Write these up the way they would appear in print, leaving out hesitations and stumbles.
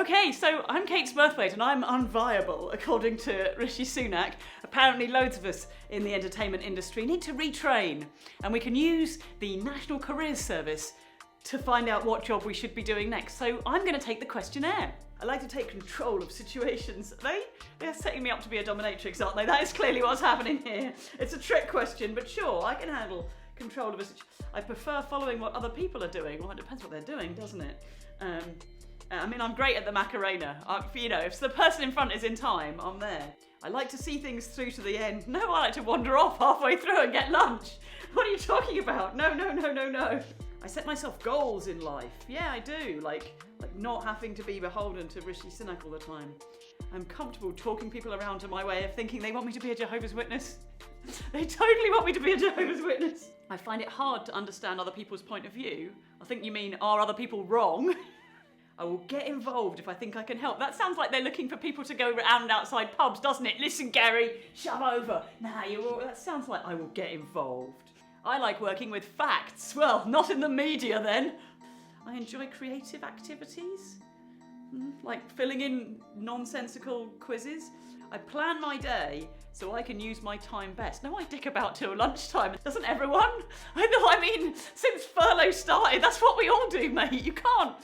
Okay, so I'm Kate Smurthwaite and I'm unviable, according to Rishi Sunak. Apparently loads of us in the entertainment industry need to retrain, and we can use the National Careers Service to find out what job we should be doing next. So I'm going to take the questionnaire. I like to take control of situations. They're setting me up to be a dominatrix, aren't they? That is clearly what's happening here. It's a trick question, but sure, I can handle control of a situation. I prefer following what other people are doing. Well, it depends what they're doing, doesn't it? I mean, I'm great at the Macarena. If the person in front is in time, I'm there. I like to see things through to the end. No, I like to wander off halfway through and get lunch. What are you talking about? No. I set myself goals in life. Yeah, I do. Like not having to be beholden to Rishi Sunak all the time. I'm comfortable talking people around to my way of thinking they want me to be a Jehovah's Witness. They totally want me to be a Jehovah's Witness. I find it hard to understand other people's point of view. I think you mean, are other people wrong? I will get involved if I think I can help. That sounds like they're looking for people to go around outside pubs, doesn't it? Listen, Gary, shove over. Nah, that sounds like I will get involved. I like working with facts. Well, not in the media then. I enjoy creative activities, like filling in nonsensical quizzes. I plan my day so I can use my time best. No, I dick about till lunchtime. Doesn't everyone? I mean, since furlough started, that's what we all do, mate. You can't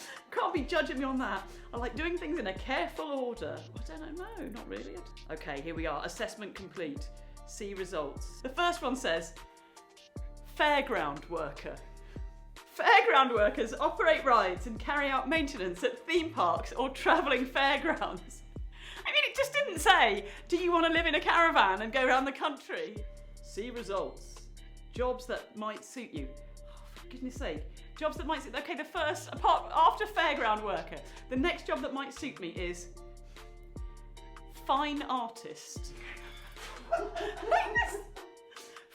be judging me on that. I like doing things in a careful order. I don't know, not really. Okay, here we are. Assessment complete. See results. The first one says, fairground worker. Fairground workers operate rides and carry out maintenance at theme parks or travelling fairgrounds. I mean, it just didn't say, do you want to live in a caravan and go around the country? See results. Jobs that might suit you. Oh, for goodness sake. Jobs that might suit... Okay, after fairground worker, the next job that might suit me is fine artist.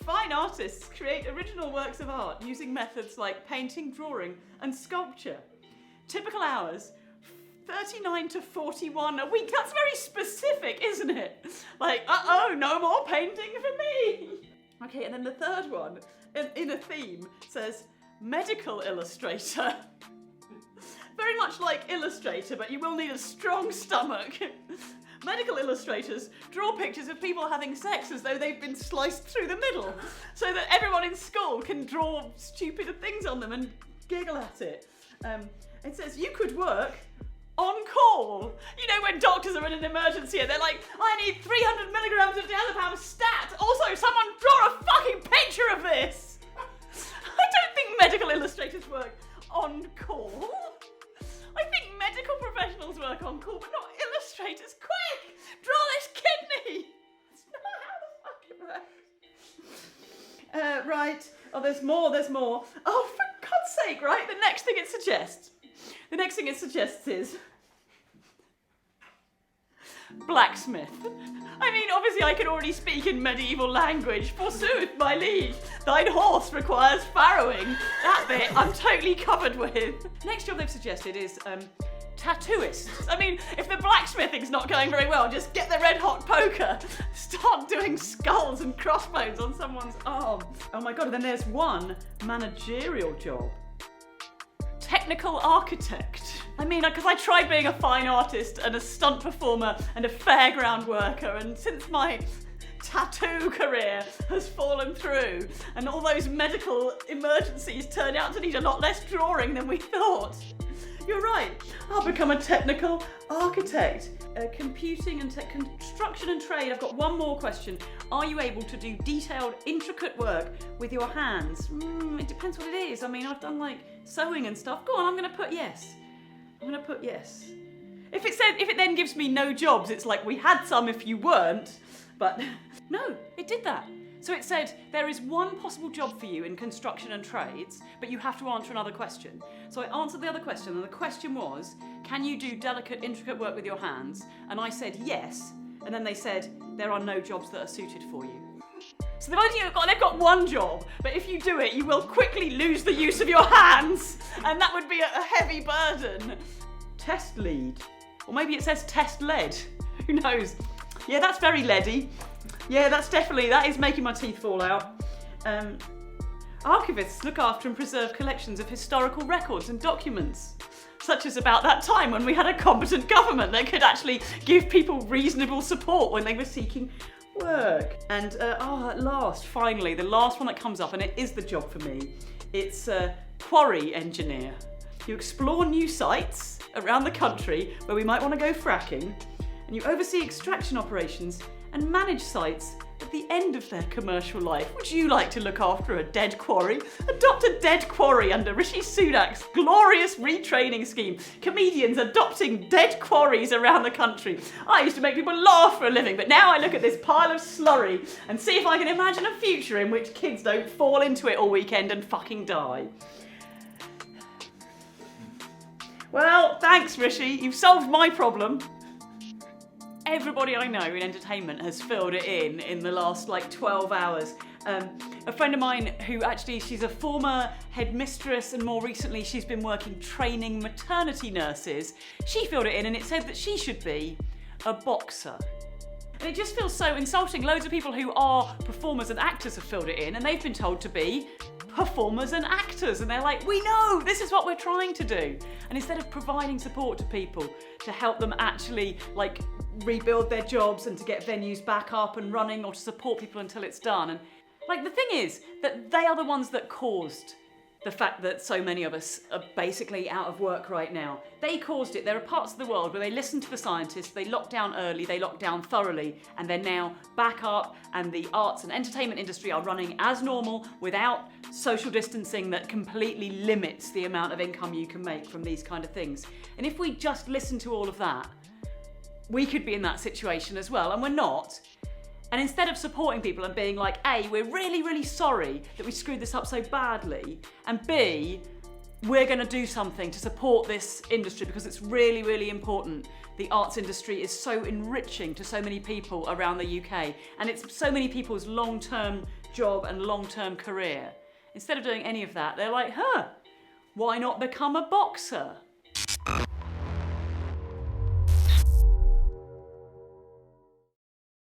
Fine artists create original works of art using methods like painting, drawing, and sculpture. Typical hours, 39 to 41 a week. That's very specific, isn't it? Like, no more painting for me. Okay, and then the third one, in a theme, says medical illustrator. Very much like illustrator, but you will need a strong stomach. Medical illustrators draw pictures of people having sex as though they've been sliced through the middle, so that everyone in school can draw stupid things on them and giggle at it. It says you could work on call. You know when doctors are in an emergency and they're like, I need 300 milligrams of diazepam stat. Also, someone draw a fucking picture of this. I don't think medical illustrators work on call. I think medical professionals work on call, but not illustrators. Quick! Draw this kidney! That's not how the fuck it works. Right. Oh, there's more. Oh, for God's sake, right? The next thing it suggests is blacksmith. I mean, obviously I can already speak in medieval language. Forsooth, my liege, thine horse requires farrowing. That bit I'm totally covered with. Next job they've suggested is tattooist. I mean, if the blacksmithing's not going very well, just get the red hot poker. Start doing skulls and crossbones on someone's arm. Oh my God, and then there's one managerial job. Technical architect. I mean, because I tried being a fine artist and a stunt performer and a fairground worker, and since my tattoo career has fallen through and all those medical emergencies turned out to need a lot less drawing than we thought. You're right, I'll become a technical architect. Computing and construction and trade. I've got one more question. Are you able to do detailed, intricate work with your hands? It depends what it is. I mean, I've done like sewing and stuff. Go on, I'm going to put yes. If it then gives me no jobs, it's like we had some if you weren't. But no, it did that. So it said, there is one possible job for you in construction and trades, but you have to answer another question. So I answered the other question, and the question was, can you do delicate, intricate work with your hands? And I said yes, and then they said, there are no jobs that are suited for you. So they've got one job, but if you do it, you will quickly lose the use of your hands, and that would be a heavy burden. Test lead. Or maybe it says test lead. Who knows? Yeah, that's very leady. Yeah, that is making my teeth fall out. Archivists look after and preserve collections of historical records and documents. Such as about that time when we had a competent government that could actually give people reasonable support when they were seeking work. And at last, finally, the last one that comes up, and it is the job for me, it's quarry engineer. You explore new sites around the country where we might want to go fracking, and you oversee extraction operations and manage sites at the end of their commercial life. Would you like to look after a dead quarry? Adopt a dead quarry under Rishi Sunak's glorious retraining scheme. Comedians adopting dead quarries around the country. I used to make people laugh for a living, but now I look at this pile of slurry and see if I can imagine a future in which kids don't fall into it all weekend and fucking die. Well, thanks, Rishi. You've solved my problem. Everybody I know in entertainment has filled it in the last 12 hours. A friend of mine who actually, she's a former headmistress and more recently she's been working training maternity nurses. She filled it in and it said that she should be a boxer. And it just feels so insulting. Loads of people who are performers and actors have filled it in and they've been told to be performers and actors, and they're like, we know, this is what we're trying to do. And instead of providing support to people to help them actually rebuild their jobs and to get venues back up and running or to support people until it's done. And the thing is that they are the ones that caused the fact that so many of us are basically out of work right now. They caused it. There are parts of the world where they listened to the scientists, they locked down early, they locked down thoroughly, and they're now back up, and the arts and entertainment industry are running as normal without social distancing that completely limits the amount of income you can make from these kind of things. And if we just listen to all of that, we could be in that situation as well, and we're not. And instead of supporting people and being like, A, we're really, really sorry that we screwed this up so badly, and B, we're going to do something to support this industry because it's really, really important. The arts industry is so enriching to so many people around the UK, and it's so many people's long-term job and long-term career. Instead of doing any of that, they're like, why not become a boxer?